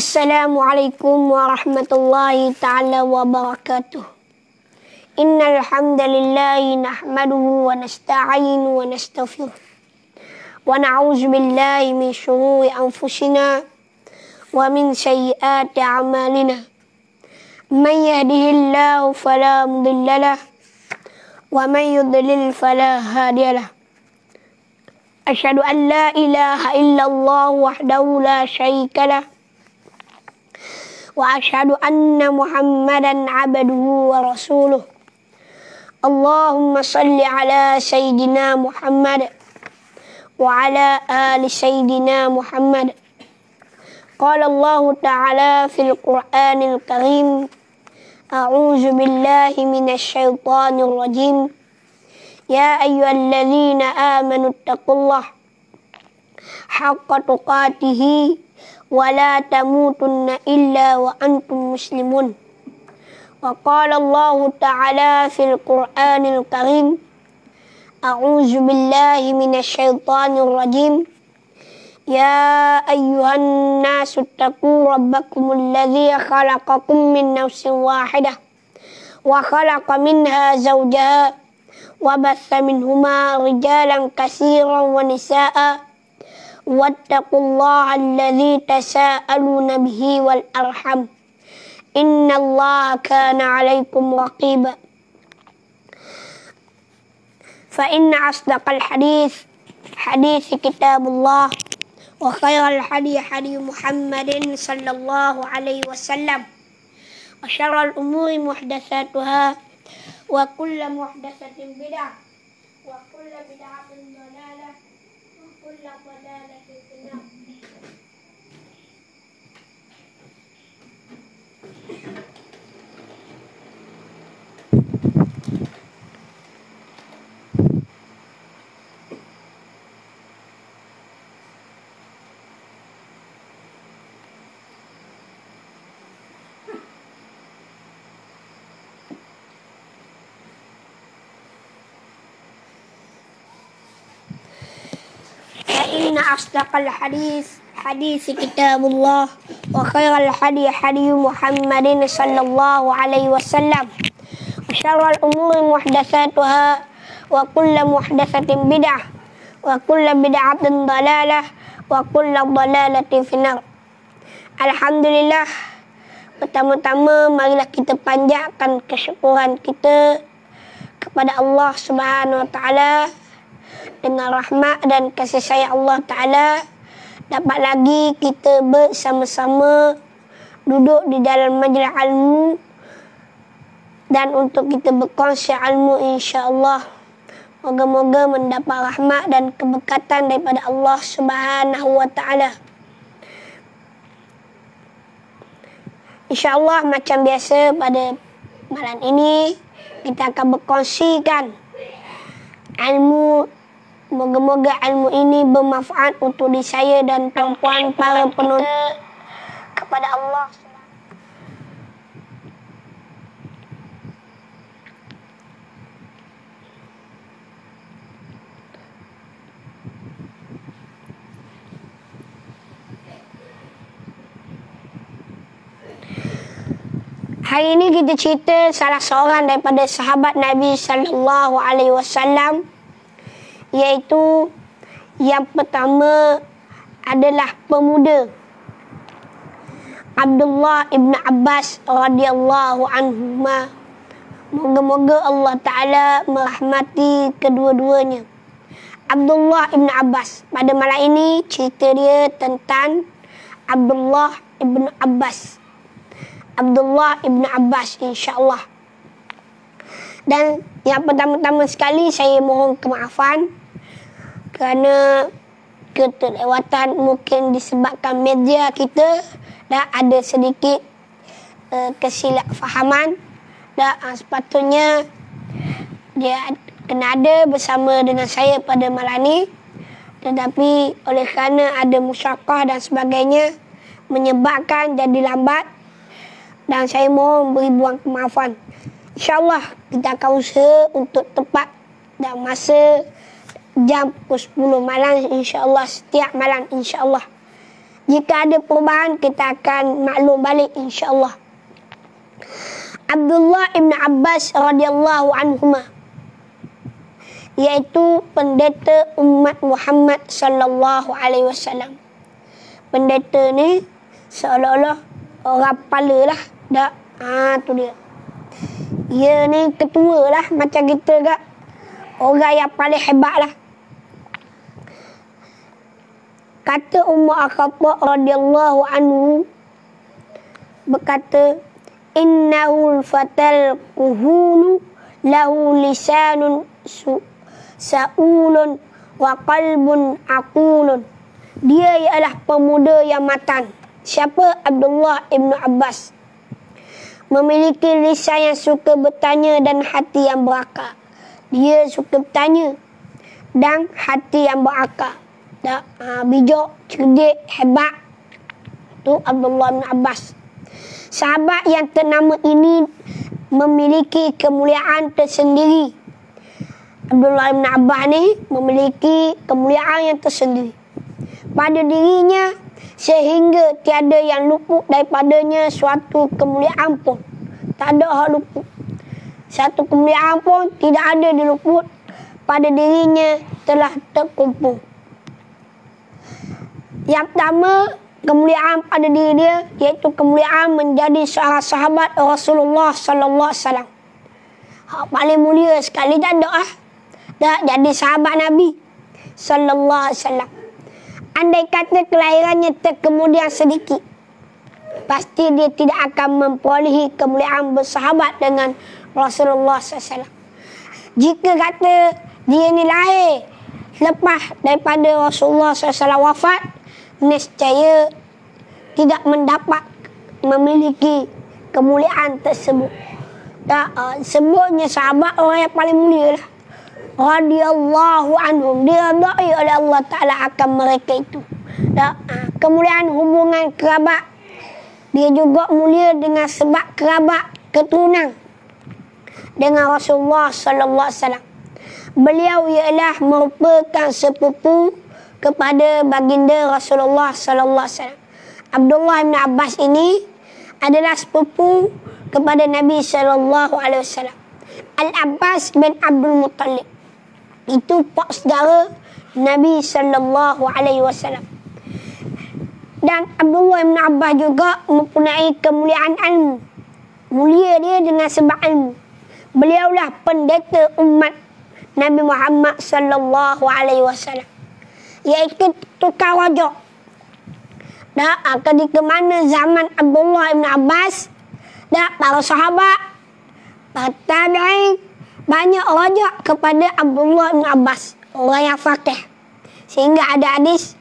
Assalamualaikum warahmatullahi ta'ala wabarakatuh. Innal hamdalillahi nahmaduhu wa nasta'inu wa nastaghfiruh. Wa na'udzu billahi min shururi anfusina wa min sayyiati a'malina. Man yahdihillahu fala mudilla lahu wa man yudlil fala hadiya lahu. Asyhadu an la ilaha illallah wahdahu la syarika lahu wa asyhadu anna Muhammadan abduhu wa rasuluh. Allahumma salli ala sayyidina Muhammad wa ala ali sayyidina Muhammad. Qala Allah ta'ala fil Qur'anil Karim, a'udzu billahi minasy syaithanir rajim. Ya ayyuhalladzina amanu taqullaha haqqa tuqatih wa la tamutunna illa wa antum muslimun. Wa qala Allah ta'ala fil Qur'anil Karim, a'udzu billahi minasy syaithanir rajim. Ya ayyuhan nasu taqu rabbakumul ladzi khalaqakum min nafsin wahidah wa khalaqa minha zawjaha wa batha minhuma rijalan katsiran wa nisaa'a wattaqullaha alladzi tasaaluna bihi wal arham innallaha kana 'alaikum raqiba. Fa inna asdaqal hadits kitabullah wa khairal hadi Muhammadin sallallahu alaihi wasallam wa syarrul umuri muhdatsatuha wa kullu muhdatsatin bid'ah wa kullu bid'atin dhalalah wa kullu dhalalatin finnar. Inna asdaqal hadits kitabullah wa khairal hadi Muhammadin sallallahu alaihi wasallam wa syarrul umuri muhdatsatuha wa kullu muhdatsatin bid'ah wa kullu bid'atin dhalalah wa kullu dhalalatin finnar. Alhamdulillah, pertama-tama marilah kita panjatkan kesyukuran kita kepada Allah Subhanahu wa taala. Dengan rahmat dan kasih sayang Allah Ta'ala, dapat lagi kita bersama-sama duduk di dalam majlis ilmu dan untuk kita berkongsi ilmu, insya-Allah. Moga-moga mendapat rahmat dan keberkatan daripada Allah Subhanahu wa Ta'ala. Insya-Allah, macam biasa pada malam ini kita akan berkongsikan ilmu. Moga-moga ilmu ini bermanfaat untuk diri saya dan tuan-puan para penonton kepada Allah. Hari ini kita cerita salah seorang daripada sahabat Nabi sallallahu alaihi wasallam, iaitu yang pertama adalah pemuda Abdullah ibn Abbas radhiyallahu anhuma. Moga-moga Allah Ta'ala merahmati kedua-duanya. Abdullah ibn Abbas, pada malam ini cerita dia tentang Abdullah ibn Abbas. Abdullah ibn Abbas, insya-Allah. Dan yang pertama-tama sekali saya mohon kemaafan kerana keterlewatan, mungkin disebabkan media kita dah ada sedikit kesilapfahaman. Dan sepatutnya dia kena ada bersama dengan saya pada malam ni, tetapi oleh kerana ada musyarakah dan sebagainya menyebabkan jadi lambat, dan saya mohon beribuan kemaafan. InsyaAllah kita akan usaha untuk tepat dan masa jam pukul 10 malam, insya-Allah, setiap malam, insya-Allah. Jika ada perubahan, kita akan maklum balik insya-Allah. Abdullah ibn Abbas radhiyallahu anhuma, iaitu pendeta umat Muhammad sallallahu alaihi wasallam. Pendeta ni seolah-olah orang kepala lah. Tu dia. Dia ni ketua lah macam kita kak. Orang yang paling hebat lah. Kata Umar Al-Khattab radhiyallahu anhu berkata, innahul fatal kuhulu lahu lisanun sa'ulun wa qalbun aqulun. Dia ialah pemuda yang matang. Siapa? Abdullah ibn Abbas. Memiliki lisan yang suka bertanya dan hati yang berakal. Dia suka bertanya dan hati yang berakal. Bijak, cerdik, hebat. Tu Abdullah bin Abbas. Sahabat yang ternama ini memiliki kemuliaan tersendiri. Abdullah bin Abbas ni memiliki kemuliaan yang tersendiri pada dirinya, sehingga tiada yang luput daripadanya suatu kemuliaan pun. Tak ada hal luput. Satu kemuliaan pun tidak ada diluput pada dirinya telah terkumpul. Yang pertama, kemuliaan pada diri dia iaitu kemuliaan menjadi seorang sahabat Rasulullah sallallahu alaihi wasallam. Hak paling mulia sekali tak ada dah jadi sahabat Nabi sallallahu alaihi wasallam. Andai kata kelahirannya terkemudian sedikit, pasti dia tidak akan memperolehi kemuliaan bersahabat dengan Rasulullah SAW. Jika kata dia ni lahir lepas daripada Rasulullah SAW wafat, nescaya tidak mendapat memiliki kemuliaan tersebut. Sebutnya sahabat orang yang paling mulia lah. Radiyallahu anhum, diridai oleh Allah Ta'ala akan mereka itu. Kemuliaan hubungan kerabat, dia juga mulia dengan sebab kerabat keturunan dengan Rasulullah sallallahu alaihi wasallam. Beliau ialah merupakan sepupu kepada baginda Rasulullah sallallahu alaihi wasallam. Abdullah bin Abbas ini adalah sepupu kepada Nabi sallallahu alaihi wasallam. Al-Abbas bin Abdul Muttalib itu pak saudara Nabi sallallahu alaihi wasallam. Dan Abdullah bin Abbas juga mempunyai kemuliaan ilmu. Mulia dia dengan sebab ilmu. Beliaulah pendeta umat Nabi Muhammad sallallahu alaihi wasallam, iaitu tukar wajah. Ketika mana zaman Abdullah bin Abbas, para sahabat, para tabi'in banyak rajak kepada Abdullah bin Abbas, orang yang faqih. Sehingga ada hadis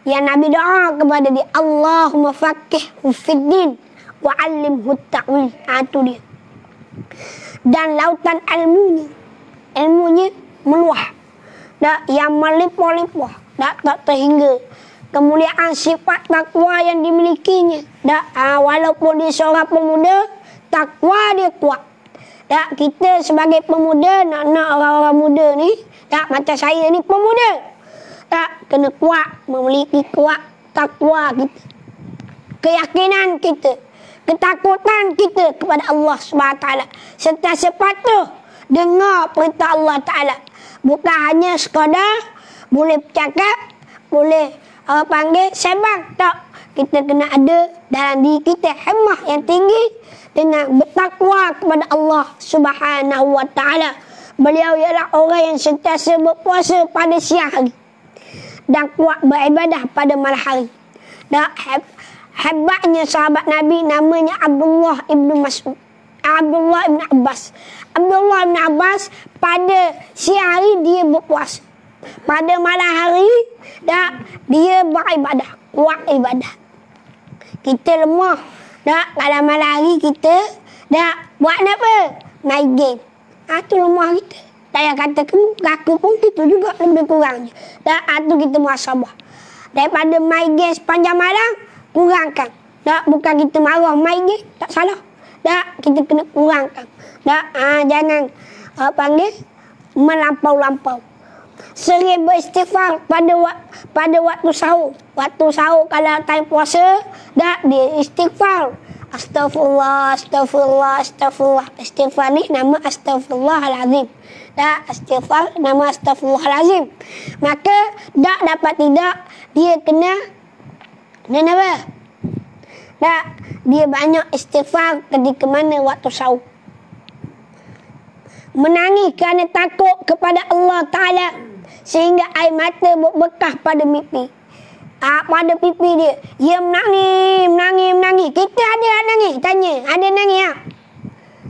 yang Nabi doa kepada dia, Allahumma faqihhu fid-din wa 'allimhu at-ta'wil. Itu dia. Dan lautan ilmunya meluah. Yang melimpah-limpah. Tak terhingga. Kemuliaan sifat takwa yang dimilikinya. Walaupun dia seorang pemuda, takwa dia kuat. Kita sebagai pemuda nak orang-orang muda ni, macam saya ni pemuda, kena kuat, memiliki kuat takwa kita, keyakinan kita, ketakutan kita kepada Allah SWT, serta sepatut dengar perintah Allah Ta'ala. Bukan hanya sekadar boleh bercakap, boleh sembang, tak. Kita kena ada dalam diri kita himmah yang tinggi dengan bertakwa kepada Allah Subhanahu wa Ta'ala. Beliau ialah orang yang sentiasa berpuasa pada siang hari dan kuat beribadah pada malam hari. Dan hebatnya sahabat Nabi namanya Abdullah ibn Abbas. Abdullah ibn Abbas pada siang hari dia berpuasa, pada malam hari dia beribadah, kuat ibadah. Kita lemah. Kalau malam hari kita buat apa? Main game. Itu lemah kita. Saya kata aku pun kita juga lebih kurang je. Itu kita muhasabah. Daripada main game sepanjang malam, kurangkan. Bukan kita marah main game, tak salah. Kita kena kurangkan. Jangan melampau-lampau. Sering beristighfar pada waktu sahur. Waktu sahur kalau time puasa, dah dia istighfar. Astaghfirullah, astaghfirullah, astaghfirullah. Istighfar ni nama Astaghfirullahalazim. Dah istighfar nama Astaghfirullahalazim. Maka dak dapat tidak dia kena apa? Dak dia banyak istighfar ketika mana waktu sahur. Menangis kerana takut kepada Allah Ta'ala sehingga air mata berbekas pada pipi. Pada pipi dia. Dia menangis. Kita ada nangis? Tanya. Ada nangis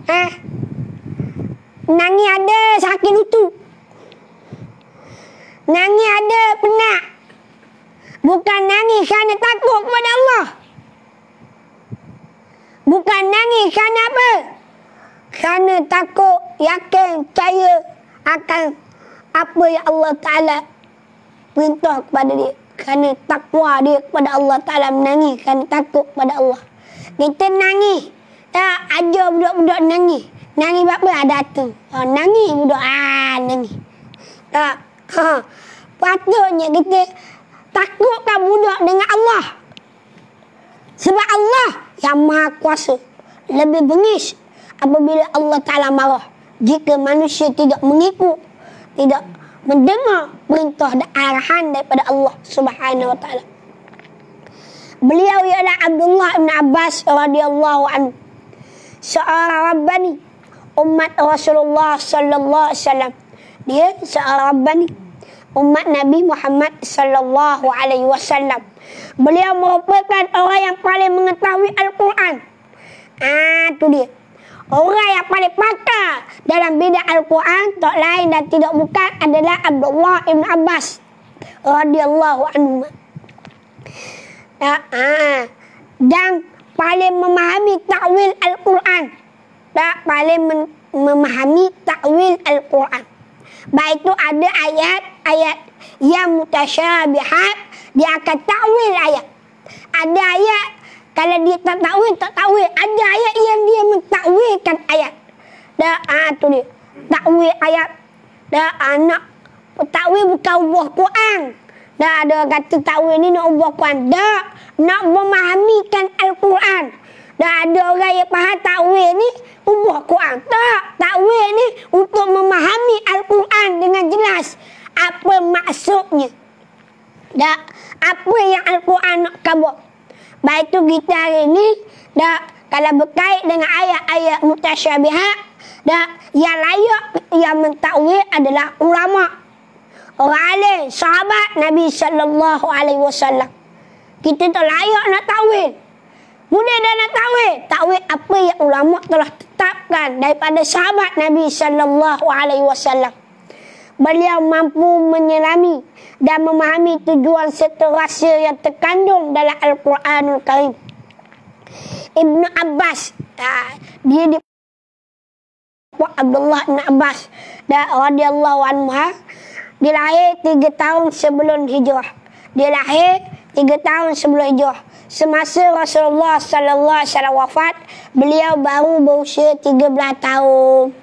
tak? Nangis ada sakit lutut. Nangis ada penat. Bukan nangis kerana takut kepada Allah. Bukan nangis kerana apa? Kerana takut, yakin, percaya akan apa yang Allah Ta'ala perintah kepada dia. Kerana takwa dia kepada Allah Ta'ala, menangis kerana takut kepada Allah. Kita nangis. Tak ajar budak-budak nangis. Nangis apa? Ada tu. Nangis budak. Nangis. Tak. Patutnya kita takutkan budak dengan Allah. Sebab Allah yang Maha Kuasa. Lebih bengis apabila Allah Ta'ala marah. Jika manusia tidak mengikut, tidak mendengar perintah dan arahan daripada Allah Subhanahu Wa Ta'ala. Beliau ialah Abdullah bin Abbas radhiyallahu anhu, seorang rabbani umat Rasulullah sallallahu alaihi wasallam. Dia seorang rabbani umat Nabi Muhammad sallallahu alaihi wasallam. Beliau merupakan orang yang paling mengetahui Al-Quran. Tu dia. Orang yang paling pakar dalam bidang Al-Quran tak lain dan tidak bukan adalah Abdullah bin Abbas radhiyallahu anhu. Dan paling memahami takwil Al-Quran. Paling memahami takwil Al-Quran. Baik itu ada ayat-ayat yang mutasyabihat, dia akan takwil ayat. Ada ayat kalau dia tak takwil. Ada ayat yang dia mentakwilkan ayat. Tu dia. Takwil ayat. Nak takwil bukan ubah Quran. Ada kata takwil ni nak ubah Quran. Nak memahamikan Al-Quran. Ada orang yang faham takwil ni ubah Quran. Takwil ni untuk memahami Al-Quran dengan jelas. Apa maksudnya. Apa yang Al-Quran nak khabar. Baik itu kita hari ni, kalau berkait dengan ayat-ayat mutasyabihat, yang layak yang mentakwil adalah ulama. Orang alim, sahabat Nabi sallallahu alaihi wasallam. Kita tak layak nak takwil. Boleh dah nak takwil. Takwil apa yang ulama telah tetapkan daripada sahabat Nabi sallallahu alaihi wasallam. Beliau mampu menyelami dan memahami tujuan serta rahsia yang terkandung dalam Al-Quranul Karim. Ibnu Abbas, dia di Abdullah bin Abbas radhiyallahu anhu, dia lahir 3 tahun sebelum hijrah. Dia lahir 3 tahun sebelum hijrah. Semasa Rasulullah sallallahu alaihi wasallam wafat, beliau baru berusia 13 tahun.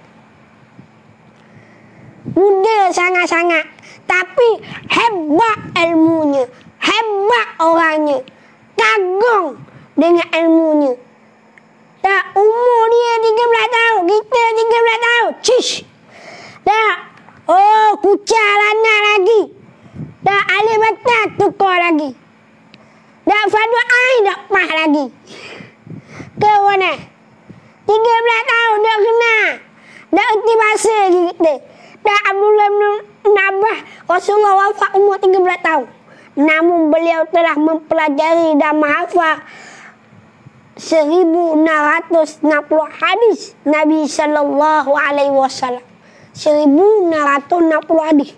Muda sangat-sangat. Tapi hebat ilmunya. Hebat orangnya. Kagum dengan ilmunya. Umur dia 13 tahun. Kita 13 tahun. Cish. Kucah lana lagi. Alih batas tukar lagi. Fadu air dah pah lagi. Ke mana? 13 tahun dah kena. Dah erti bahasa lagi kita. Abdullah bin Abbas Rasulullah wafat umur 13 tahun. Namun beliau telah mempelajari dan menghafal 1660 hadis Nabi sallallahu alaihi wasallam. 1660 hadis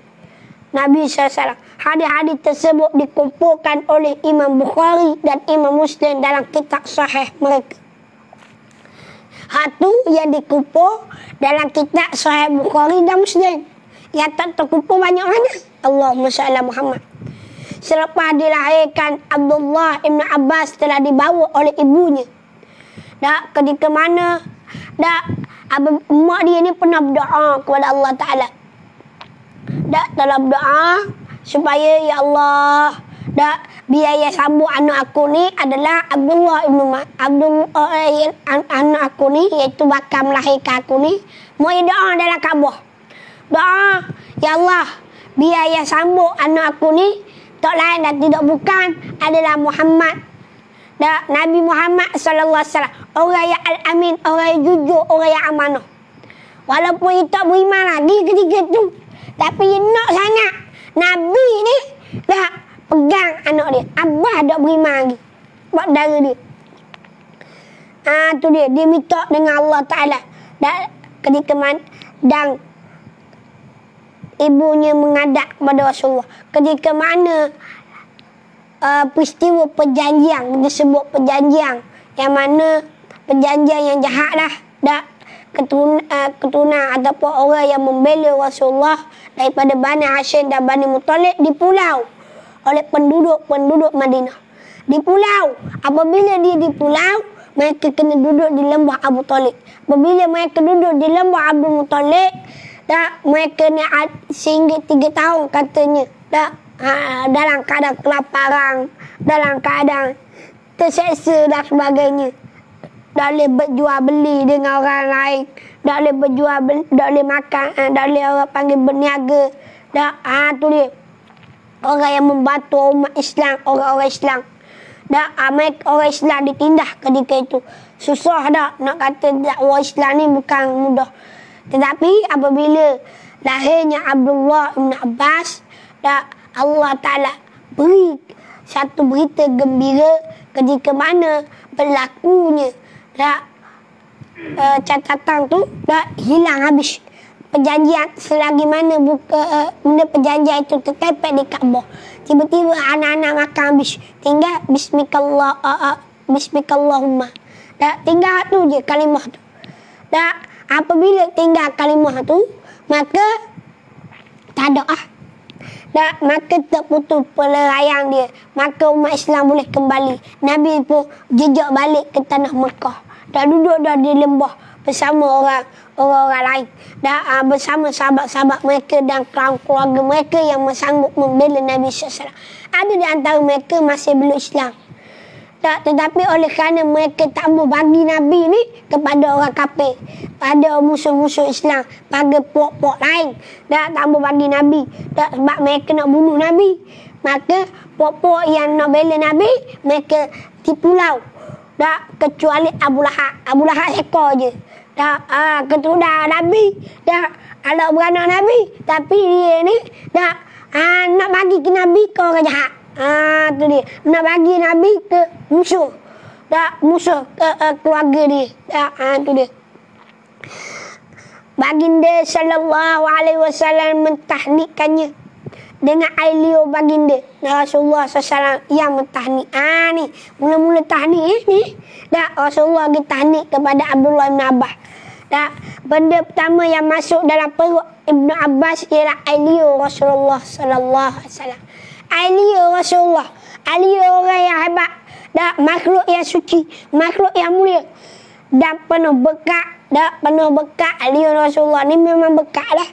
Nabi SAW. Hadis-hadis tersebut dikumpulkan oleh Imam Bukhari dan Imam Muslim dalam kitab sahih mereka. Satu yang dikumpul dalam kitab Sahih Bukhari dan Muslim. Yang tak terkumpul banyak mana? Allahumma salli Muhammad. Selepas dilahirkan, Abdullah bin Abbas telah dibawa oleh ibunya. Ketika mana mak dia ni pernah berdoa kepada Allah Ta'ala. Telah berdoa supaya ya Allah biaya sambung anak aku ni adalah Abdullah anak aku ni, iaitu bakal melahirkan aku ni. Mau doa dalam Kaabah. Doa, ya Allah, biaya sambung anak aku ni tak lain dan tidak bukan adalah Muhammad. Nabi Muhammad sallallahu alaihi wasallam, orang yang al-amin, orang yang jujur, orang yang amanah. Walaupun dia tak beriman lagi ketika tu, tapi dia nak sangat Nabi ni dah pegang anak dia. Abah tak beriman lagi buat dara dia. Tu dia minta dengan Allah Ta'ala. Ketika dan ibunya menghadap kepada Rasulullah. Ketika mana peristiwa perjanjian, disebut perjanjian, yang mana perjanjian yang jahat lah, keturunan ataupun orang yang membela Rasulullah daripada Bani Hashim dan Bani Muttalib dipulau oleh penduduk Madinah. Dipulau, apabila dia dipulau, mereka kena duduk di lembah Abu Talib. Apabila mereka duduk di lembah Abu Muttalib, mereka ni sehingga 3 tahun katanya, dalam keadaan kelaparan, dalam keadaan terseksa dan sebagainya. Tak boleh berjual beli dengan orang lain, tak boleh berjual beli, tak boleh makan, tak boleh orang panggil berniaga. Tu dia orang yang membantu umat Islam, orang-orang Islam. Orang Islam ditindas ketika itu. Susah tak nak kata dakwah Islam ni bukan mudah. Tetapi apabila lahirnya Abdullah bin Abbas, Allah Ta'ala beri satu berita gembira ketika mana berlakunya catatan tu hilang habis. Perjanjian selagi mana benda perjanjian itu tertepek di Kaabah, tiba-tiba anak-anak makan habis, tinggal bismikallahumma. Tinggal tu je kalimah tu. Apabila tinggal kalimah tu, maka tak ada maka terputus peleraian dia, maka umat Islam boleh kembali. Nabi pun jejak balik ke tanah Mekah, duduk di lembah bersama orang-orang lain, bersama sahabat-sahabat mereka dan keluarga mereka yang sanggup membela Nabi SAW. Ada di antara mereka masih belum Islam, tetapi oleh kerana mereka tak mau bagi Nabi ni kepada orang kafir, pada musuh-musuh Islam, pada puak-puak lain, tak mau bagi Nabi, sebab mereka nak bunuh Nabi, maka puak-puak yang nak bela Nabi mereka dipulau. Kecuali Abu Lahab ekor je. Keturunan Nabi, anak beranak Nabi, tapi dia ni nak bagi ke Nabi ke orang jahat. Tu dia, nak bagi Nabi ke musuh, musuh keluarga dia. Tu dia. Baginda sallallahu alaihi wasallam mentahnikkannya dengan air liur baginda Rasulullah SAW yang mentahnik. Ni mula-mula tahnik ni Rasulullah ditahnik kepada Abdullah bin Abbas. Benda pertama yang masuk dalam perut Ibnu Abbas ialah air liur Rasulullah sallallahu alaihi wasallam. Air liur Rasulullah, air liur orang yang hebat, makhluk yang suci, makhluk yang mulia dan penuh berkat. Penuh berkat air liur Rasulullah ni memang berkat lah,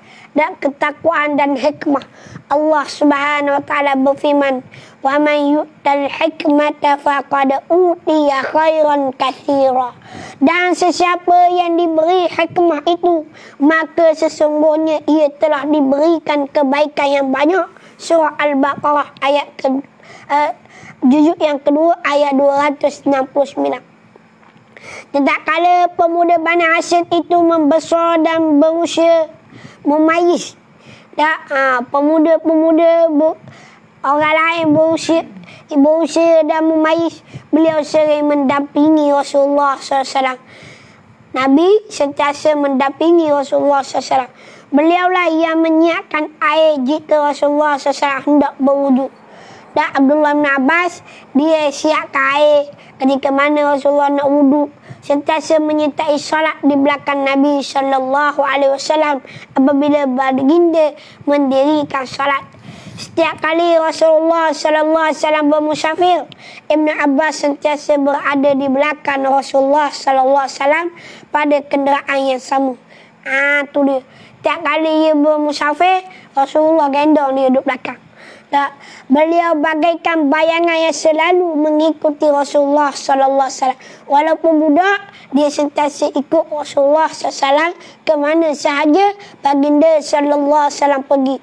ketakwaan dan hikmah. Allah Subhanahu wa taala berfirman, "Wa man yu'tal hikmata faqad utiya khairan katsira." Dan sesiapa yang diberi hikmah itu, maka sesungguhnya ia telah diberikan kebaikan yang banyak. Surah Al-Baqarah ayat juzuk yang kedua ayat 269. Tatkala pemuda Bani Hashim itu membesar dan berusia memayis, pemuda-pemuda orang lain berusia dan memayis, beliau sering mendampingi Rasulullah SAW. Nabi sentiasa mendampingi Rasulullah SAW. Beliaulah yang menyiapkan air jika Rasulullah SAW hendak berwudu. Dan Abdullah bin Abbas, dia siapkan air ketika mana Rasulullah nak wudu, sentiasa menyertai salat di belakang Nabi SAW apabila baginda mendirikan salat. Setiap kali Rasulullah SAW bermusafir, Ibnu Abbas sentiasa berada di belakang Rasulullah SAW pada kenderaan yang sama. Tu dia. Setiap kali dia bermusafir, Rasulullah gendong dia duduk belakang. Tak, beliau bagaikan bayangan yang selalu mengikuti Rasulullah sallallahu alaihi wasallam. Walaupun budak, dia sentiasa ikut Rasulullah sallallahu alaihi wasallam ke mana sahaja baginda sallallahu alaihi wasallam pergi.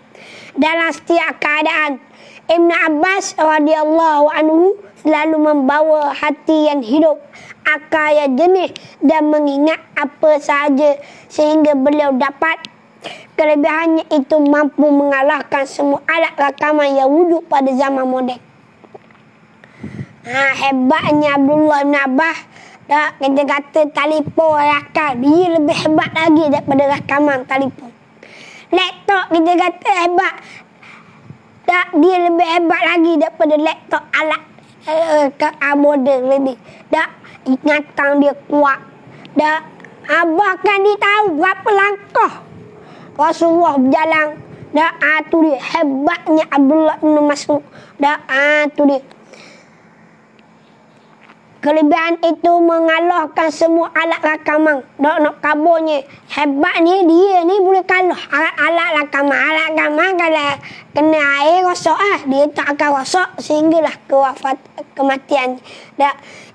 Dalam setiap keadaan, Ibn Abbas radhiyallahu anhu selalu membawa hati yang hidup, akal yang jernih dan mengingat apa sahaja sehingga beliau dapat. Kelebihannya itu mampu mengalahkan semua alat rakaman yang wujud pada zaman moden. Hebatnya Abdullah bin Abbas. Tak, kita kata telefon rakam, dia lebih hebat lagi daripada rakaman telefon. Laptop kita kata hebat. Tak, dia lebih hebat lagi daripada laptop alat moden lebih. Tak, ingatan dia kuat. Tak, bahkan dia tahu berapa langkah Rasulullah berjalan. Tu dia hebatnya Abdullah bin Mas'ud. Tu dia. Kelebihan itu mengalahkan semua alat rakaman. Nak kabarnya hebat ni, dia ni boleh kalah alat rakaman. Alat rakaman kalau kena air rosak dia tak akan rosak sehinggalah kematian.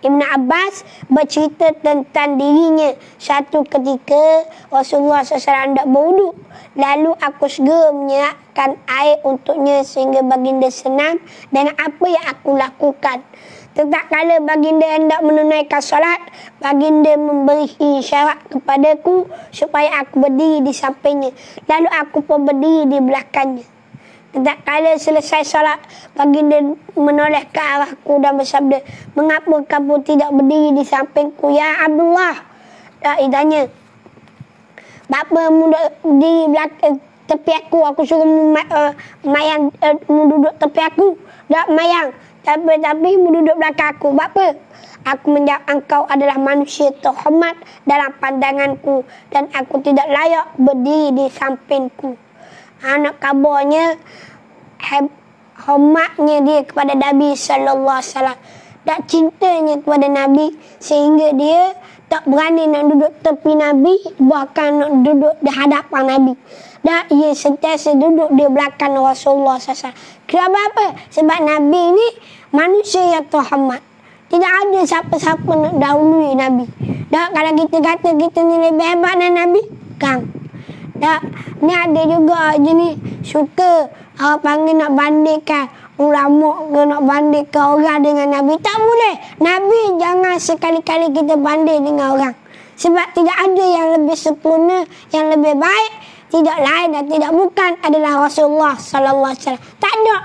Ibn Abbas bercerita tentang dirinya. Satu ketika Rasulullah SAW hendak berwuduk. Lalu aku segera menyiapkan air untuknya sehingga baginda senang dan apa yang aku lakukan. Tetap kala baginda hendak menunaikan solat, baginda memberi isyarat kepadaku supaya aku berdiri di sampingnya. Lalu aku pun berdiri di belakangnya. Tetap kala selesai solat, baginda menoleh ke arahku dan bersabda, "Mengapa kamu tidak berdiri di sampingku, ya Abdullah?" Dia tanya, "Bapa berdiri belakang tepi aku, aku suruh mayang duduk tepi aku." Tak mayang. Tapi duduk belakang aku. Bapa? Aku menjawab, engkau adalah manusia terhormat dalam pandanganku dan aku tidak layak berdiri di sampingku. Anak kabarnya hormatnya dia kepada Nabi sallallahu alaihi wasallam. Tak cintanya kepada Nabi sehingga dia tak berani nak duduk tepi Nabi, bahkan nak duduk di hadapan Nabi. Dan ia sentiasa duduk di belakang Rasulullah SAW. Kenapa apa? Sebab Nabi ni manusia yang terhormat. Tidak ada siapa-siapa nak dahului Nabi. Dan kalau kita kata kita ni lebih hebat dari Nabi, kan? Dan ni ada juga jenis suka orang panggil nak bandingkan ulama ke nak bandingkan orang dengan Nabi. Tak boleh. Nabi jangan sekali-kali kita banding dengan orang. Sebab tidak ada yang lebih sempurna, yang lebih baik. Tidak lain dan tidak bukan adalah Rasulullah sallallahu alaihi wasallam. Tak ada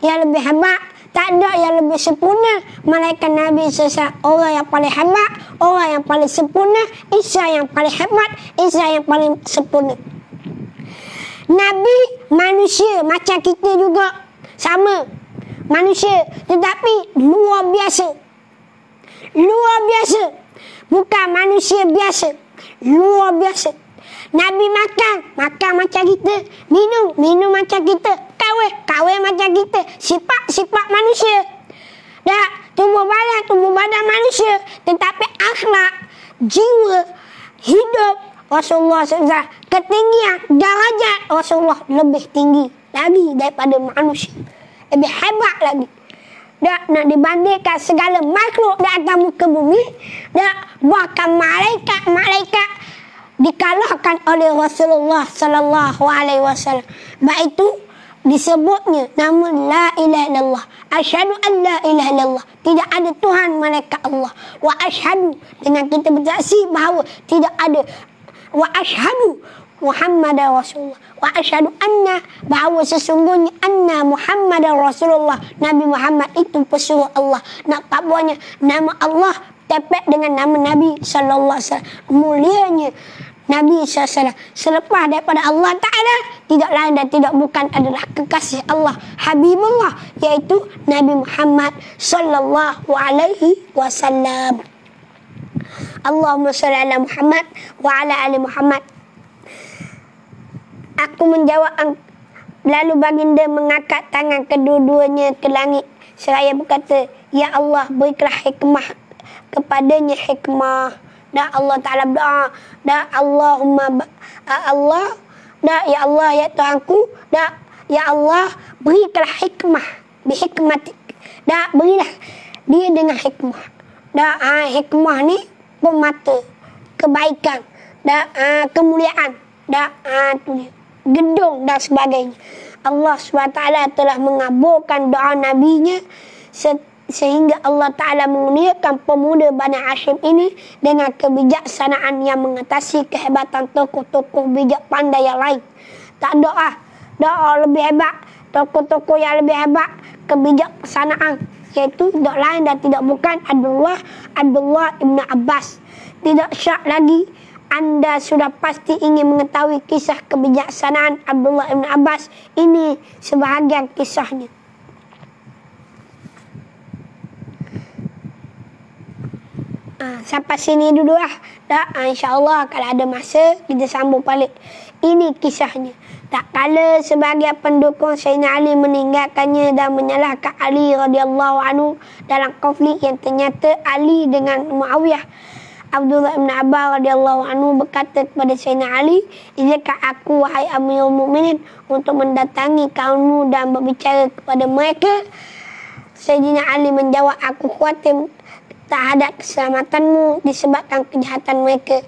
yang lebih hebat, tak ada yang lebih sempurna malaikat Nabi SAW. Orang yang paling hebat, orang yang paling sempurna, Isa yang paling hebat, Isa yang paling sempurna. Nabi manusia macam kita juga, sama manusia tetapi luar biasa. Luar biasa. Bukan manusia biasa, luar biasa. Nabi makan macam kita, minum macam kita, kahwin macam kita, sifat manusia. Tubuh badan manusia, tetapi akhlak, jiwa, hidup Rasulullah SAW, ketinggian darajat Rasulullah lebih tinggi lagi daripada manusia, lebih hebat lagi. Nak dibandingkan segala makhluk di atas muka bumi, bahkan malaikat dikalahkan oleh Rasulullah sallallahu alaihi wasallam. Baik itu disebutnya nama la ilaha illallah. Asyhadu an la ilaha illallah. Tidak ada Tuhan malaikat Allah. Wa asyhadu, dengan kita bersaksi bahawa tidak ada. Wa asyhadu Muhammadar Rasulullah. Wa asyhadu anna, bahawa sesungguhnya anna Muhammadar Rasulullah. Nabi Muhammad itu pesuruh Allah. Nak kabarnya nama Allah tepek dengan nama Nabi sallallahu alaihi wasallam. Mulianya Nabi SAW selepas daripada Allah Ta'ala tidak lain dan tidak bukan adalah kekasih Allah, Habibullah, yaitu Nabi Muhammad sallallahu alaihi wasallam. Allahumma shalli ala Muhammad wa ala ali Muhammad. Aku menjawab, lalu baginda mengangkat tangan kedua-duanya ke langit seraya berkata, "Ya Allah, berikanlah hikmah kepadanya, hikmah." Dan Allah Ta'ala berdoa, dan Allahumma Allah, dan ya Allah, ya Tuhanku, dan Ya Allah, berikanlah hikmah bihikmatik. Dah berilah dia dengan hikmah. Dah hikmah ni pemata kebaikan, dah kemuliaan, dah tu dia, gedung dan sebagainya. Allah SWT telah mengabulkan doa nabinya sehingga Allah Ta'ala mengurniakan pemuda Bani Hashim ini dengan kebijaksanaan yang mengatasi kehebatan tokoh-tokoh bijak pandai yang lain. Tak doa lebih hebat, tokoh-tokoh yang lebih hebat kebijaksanaan, iaitu tidak lain dan tidak bukan Abdullah ibn Abbas. Tidak syak lagi Anda sudah pasti ingin mengetahui kisah kebijaksanaan Abdullah ibn Abbas. Ini sebahagian kisahnya. Sampai sini dulu lah. InsyaAllah kalau ada masa kita sambung balik. Ini kisahnya. Tak kala sebagai pendukung Sayyidina Ali meninggalkannya dan menyalahkan Ali radhiyallahu anhu dalam konflik yang ternyata Ali dengan Muawiyah. Abdullah bin Abbas radhiyallahu anhu berkata kepada Sayyidina Ali, "Izinkan aku wahai Amirul Mukminin untuk mendatangi kaummu dan berbicara kepada mereka." Sayyidina Ali menjawab, "Aku khawatir terhadap keselamatanmu disebabkan kejahatan mereka."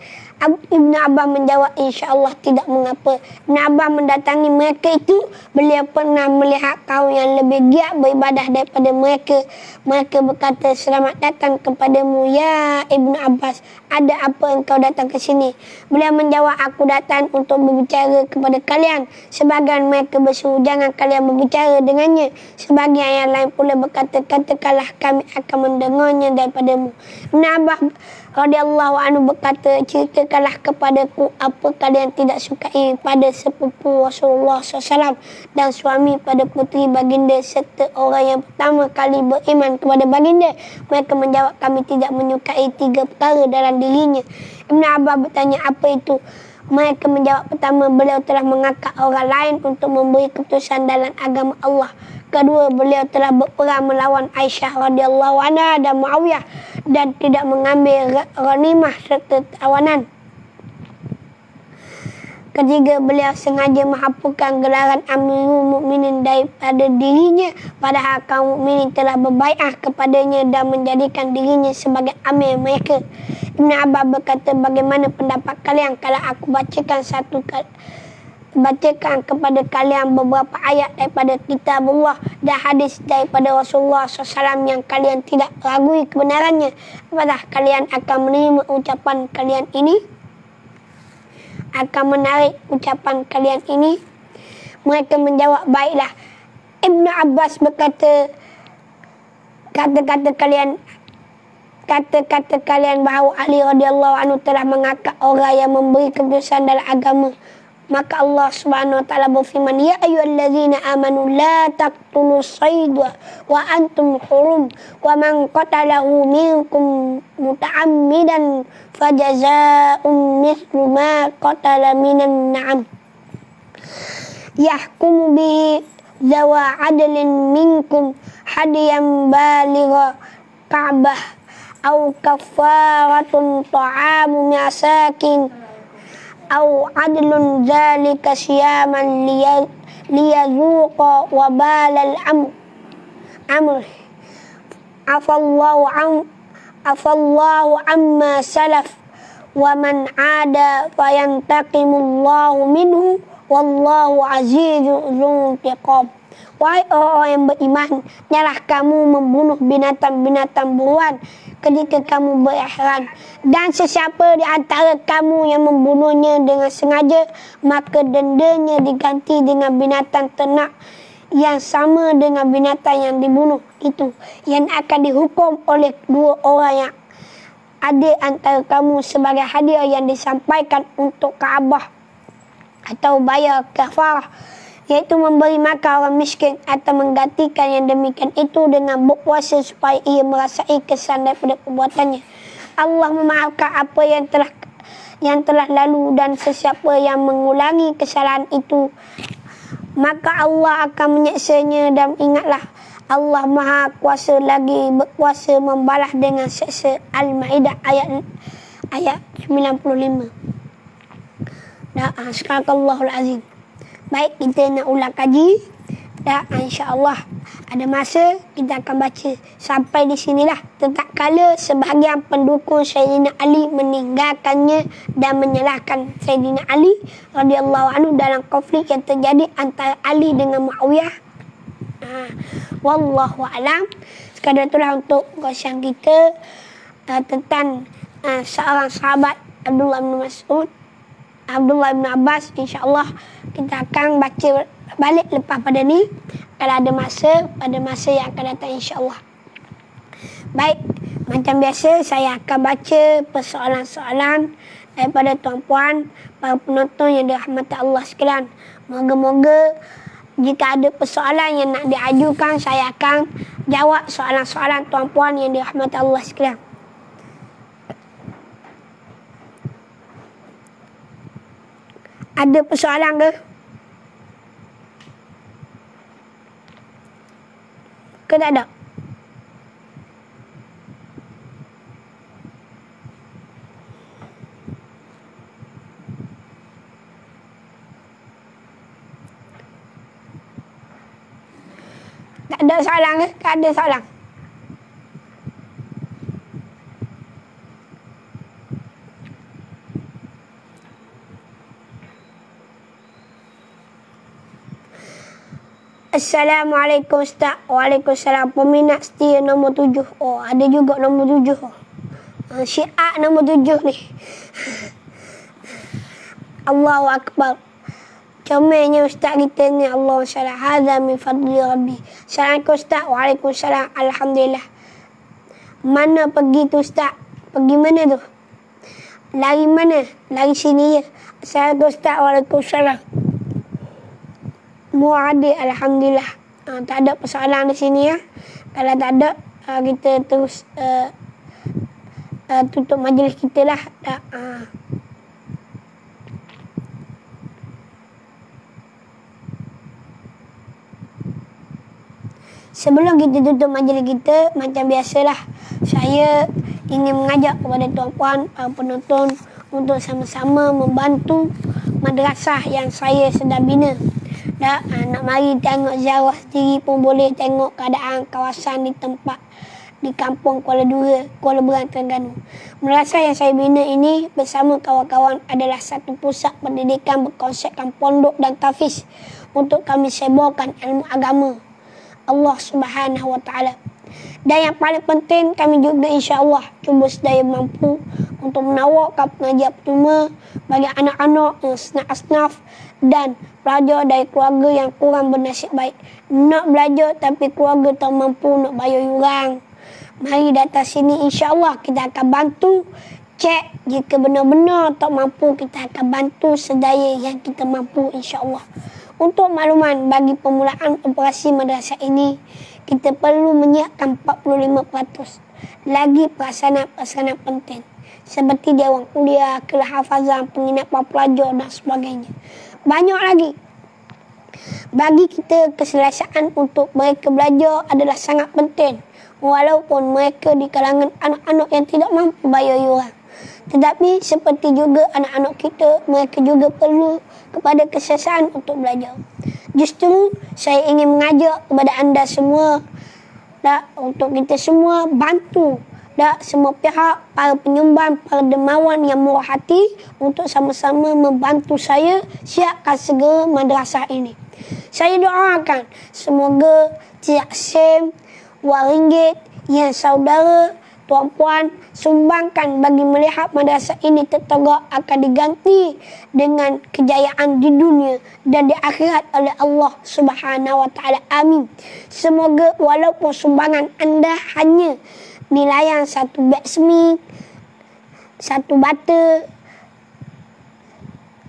Ibn Abbas menjawab, "InsyaAllah tidak mengapa." Ibn Abbas mendatangi mereka itu. Beliau pernah melihat kaum yang lebih giat beribadah daripada mereka. Mereka berkata, "Selamat datang kepadamu ya Ibn Abbas. Ada apa engkau datang ke sini?" Beliau menjawab, "Aku datang untuk berbicara kepada kalian." Sebagian mereka bersuruh, "Jangan kalian berbicara dengannya." Sebagian yang lain pula berkata, "Katakanlah kami akan mendengarnya daripadamu." Ibn Abbas radhiyallahu anhu berkata, "Ceritakanlah kepadaku apa kalian tidak sukai pada sepupu Rasulullah SAW dan suami pada puteri baginda serta orang yang pertama kali beriman kepada baginda." Mereka menjawab, "Kami tidak menyukai 3 perkara dalam dirinya." Ibn Abbas bertanya, "Apa itu?" Mereka menjawab, pertama, beliau telah mengangkat orang lain untuk memberi keputusan dalam agama Allah. Kedua, beliau telah berperang melawan Aisyah radhiyallahu anha dan Muawiyah dan tidak mengambil ghanimah serta tawanan. Ketiga, beliau sengaja menghapuskan gelaran Amirul Mukminin daripada dirinya, padahal kaum mukminin telah berbaiat kepadanya dan menjadikan dirinya sebagai amir mereka. Ibn Abbas berkata, "Bagaimana pendapat kalian kalau aku bacakan kepada kalian beberapa ayat daripada kitabullah dan hadis daripada Rasulullah SAW yang kalian tidak ragui kebenarannya? Apakah kalian akan menerima ucapan kalian ini? Akan menarik ucapan kalian ini?" Mereka menjawab, "Baiklah." Ibn Abbas berkata, kata-kata kalian bahawa Ali radhiyallahu anhu telah mengangkat orang yang memberi keputusan dalam agama. Maka Allah Subhanahu wa taala berfirman, "Ya ayyuhallazina amanu la taqtulus sayda wa antum hurum wa man qatalahu minkum muta'ammidan fajazaa'un mithlu ma qatala minan na'am yahkumu bi zawa adlin minkum hadiyan baligha Ka'bah aw kafaratun ta'amu masakin aw adlun dzalika siyaman liyazuqa wabalal amr afallahu amma salaf wa man ada fayantaqimullahu minhu wallahu azizun dzuntiqam." Wahai orang yang beriman, janganlah kamu membunuh binatang-binatang buruan ketika kamu berihram, dan sesiapa di antara kamu yang membunuhnya dengan sengaja, maka dendanya diganti dengan binatang ternak yang sama dengan binatang yang dibunuh itu, yang akan dihukum oleh 2 orang yang ada antara kamu sebagai hadiah yang disampaikan untuk Kaabah atau bayar kafarah, iaitu memberi makan orang miskin atau menggantikan yang demikian itu dengan berpuasa supaya ia merasai kesan daripada perbuatannya. Allah memaafkan apa yang telah lalu, dan sesiapa yang mengulangi kesalahan itu maka Allah akan menyiksanya. Dan ingatlah, Allah Maha Kuasa lagi berkuasa membalas dengan siksa. Al-Maidah ayat 95. Subhanallahul azim. Baik, kita nak ulang kaji. Dan insya-Allah ada masa kita akan baca sampai di sinilah. Tetap kala sebahagian pendukung Sayyidina Ali meninggalkannya dan menyalahkan Sayyidina Ali radhiyallahu anhu dalam konflik yang terjadi antara Ali dengan Muawiyah. Wallahu alam. Sekadar itulah untuk kongsian kita tentang seorang sahabat Abdullah bin Mas'ud, Abdullah bin Abbas. InsyaAllah kita akan baca balik lepas pada ni kalau ada masa, pada masa yang akan datang insyaAllah. Baik, macam biasa saya akan baca persoalan-soalan daripada tuan-puan, para penonton yang dirahmati Allah sekalian. Moga-moga jika ada persoalan yang nak diajukan, saya akan jawab soalan-soalan tuan-puan yang dirahmati Allah sekalian. Ada persoalan ke? Ke tak ada? Tak ada soalan ke? Tak ada soalan. Assalamualaikum Ustaz. Waalaikumsalam. Peminat setia nombor 7. Oh, ada juga nombor 7. Syiah nombor 7 ni. Allahu Akbar. Comelnya Ustaz kita ni. Allah SWT. Hadha min fadli Rabbi. Assalamualaikum Ustaz. Waalaikumsalam. Alhamdulillah. Mana pergi tu Ustaz? Pergi mana tu? Lari mana? Lari sini je. Assalamualaikum Ustaz. Waalaikumsalam. Mu'adil, alhamdulillah. Tak ada persoalan di sini ya. Kalau tak ada, kita terus tutup majlis kita lah. Sebelum kita tutup majlis kita, macam biasalah, saya ingin mengajak kepada tuan-puan, penonton untuk sama-sama membantu madrasah yang saya sedang bina. Nak mari tengok ziarah sendiri pun boleh, tengok keadaan kawasan di tempat di kampung Kuala Dura, Kuala Berang, Terengganu. Madrasah yang saya bina ini bersama kawan-kawan adalah satu pusat pendidikan berkonsepkan pondok dan tahfiz untuk kami sebarkan ilmu agama Allah Subhanahu Wa Taala. Dan yang paling penting, kami juga insya-Allah cuba sedaya mampu untuk menawarkan pengajian percuma bagi anak-anak yang asnaf dan pelajar dari keluarga yang kurang bernasib baik. Nak belajar tapi keluarga tak mampu nak bayar yuran. Mari datang sini, insya-Allah kita akan bantu. Cek jika benar-benar tak mampu, kita akan bantu sedaya yang kita mampu insya-Allah. Untuk makluman, bagi permulaan operasi madrasah ini, kita perlu menyiapkan 45% lagi perasaan-perasaan penting seperti dewan kuliah, kelas hafazan, penginapan pelajar dan sebagainya. Banyak lagi. Bagi kita, keselesaan untuk mereka belajar adalah sangat penting, walaupun mereka di kalangan anak-anak yang tidak mampu bayar yuran. Tetapi seperti juga anak-anak kita, mereka juga perlu kepada keselesaan untuk belajar. Justru saya ingin mengajak kepada anda semua, untuk kita semua bantu semua pihak, para penyumbang, para dermawan yang murah hati untuk sama-sama membantu saya siapkan segera madrasah ini. Saya doakan semoga tiap sen, wang ringgit yang saudara, tuan-puan sumbangkan bagi melihat madrasah ini tertegak akan diganti dengan kejayaan di dunia dan di akhirat oleh Allah Subhanahu Wa Taala. Amin. Semoga walaupun sumbangan anda hanya nilaian satu beg semi, satu bata,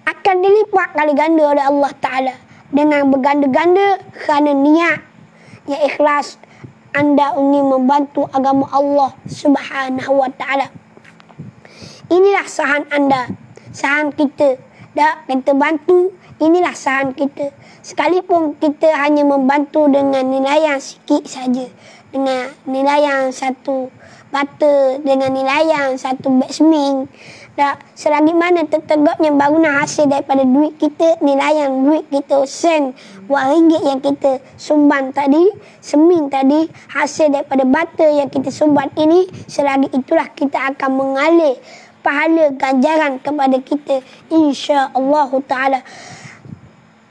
akan dilipat kali ganda oleh Allah Ta'ala dengan berganda-ganda kerana niat yang ikhlas anda ingin membantu agama Allah Subhanahu Wa Ta'ala. Inilah sahan anda, sahan kita. Kita bantu, inilah sahan kita. Sekalipun kita hanya membantu dengan nilaian sikit saja, dengan nilai yang satu bata dengan nilai yang satu beg seming. Dan selagi mana tertegaknya bangunan hasil daripada duit kita, nilai yang duit kita sen, RM1 yang kita sumbang tadi, seming tadi, hasil daripada bata yang kita sumbang ini, selagi itulah kita akan mengalir pahala ganjaran kepada kita insya-Allah taala.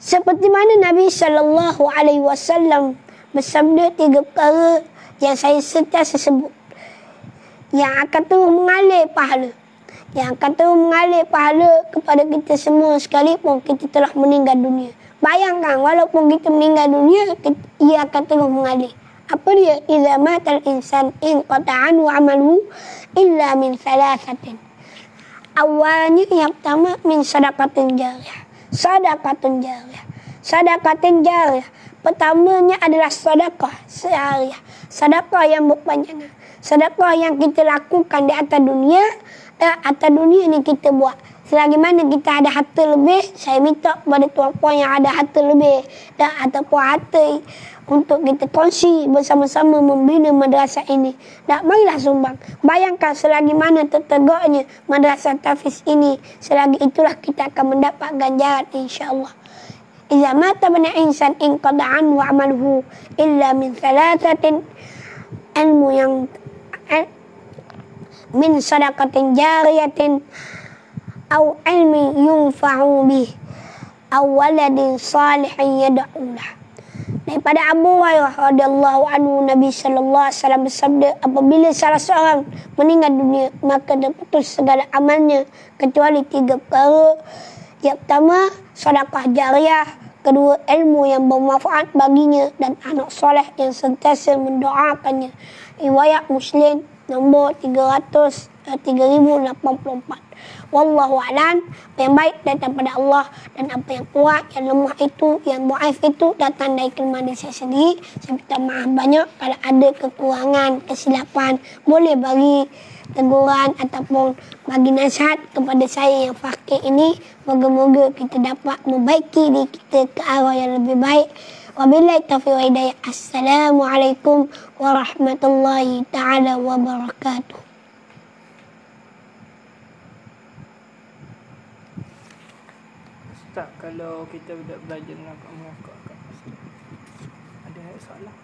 Seperti mana Nabi SAW bersabda 3 perkara yang saya sentiasa sebut, yang akan terus mengalir pahala, yang akan terus mengalir pahala kepada kita semua sekalipun kita telah meninggal dunia. Bayangkan walaupun kita meninggal dunia, ia akan terus mengalir. Apa dia? Idza matal insan inqata'a amaluhu illa min thalathatin. Awalnya yang pertama min sadaqatin jariyah. Sadaqatin jariyah. Sadaqatin jariyah. Pertamanya adalah sedekah sehariah. Sedekah yang berpanjangan. Sedekah yang kita lakukan di atas dunia. Atas dunia ni kita buat. Selagi mana kita ada harta lebih, saya minta kepada tuan-puan yang ada harta lebih ataupun harta untuk kita kongsi bersama-sama membina madrasah ini. Marilah sumbang. Bayangkan selagi mana tertegaknya madrasah tahfiz ini, selagi itulah kita akan mendapat ganjaran insya-Allah. Iza mata bani insan inqada'a anhu amaluhu illa min thalathatin, ilmu yang min sadaqatin jariyatin aw ilmin yunfa'u bih aw waladin salihin yad'u lah. Daripada Abu Hurairah radhiyallahu anhu, Nabi sallallahu alaihi wasallam bersabda, apabila salah seorang meninggal dunia, maka terputus segala amalnya kecuali 3 perkara. Yang pertama, sedekah jariah. Kedua, ilmu yang bermanfaat baginya, dan anak soleh yang sentiasa mendoakannya. Riwayat Muslim nombor 3084. Wallahu a'lam. Yang baik datang pada Allah, dan apa yang kuat, yang lemah itu, yang dhaif itu datang dari kelemahan saya sendiri. Saya minta maaf banyak kalau ada kekurangan, kesilapan. Boleh bagi teguran ataupun bagi nasihat kepada saya yang fakir ini. Moga-moga kita dapat membaiki diri kita ke arah yang lebih baik. Wabillahi taufiq wa hidayah. Assalamualaikum warahmatullahi taala wabarakatuh. Ustaz, kalau kita belajar dengan kakak ada soalan?